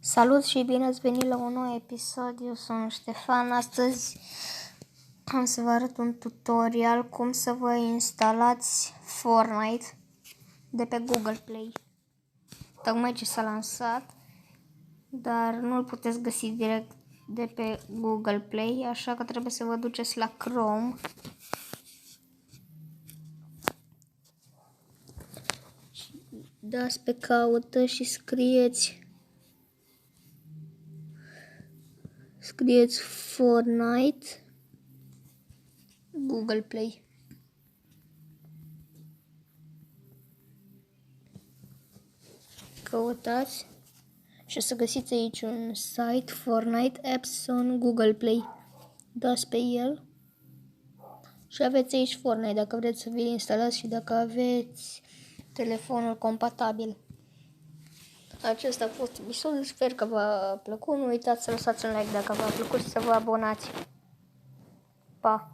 Salut și bine ați venit la un nou episod. Eu sunt Ștefan. Astăzi am să vă arăt un tutorial cum să vă instalați Fortnite de pe Google Play. Tocmai ce s-a lansat, dar nu îl puteți găsi direct de pe Google Play, așa că trebuie să vă duceți la Chrome. Dați pe caută și scrieți Fortnite Google Play. Căutați și o să găsiți aici un site Fortnite Apps on Google Play. Dați pe el și aveți aici Fortnite dacă vreți să vi-l instalați și dacă aveți telefonul compatibil. Acesta a fost episodul, sper că v-a plăcut. Nu uitați să lăsați un like dacă v-a plăcut și să vă abonați. Pa!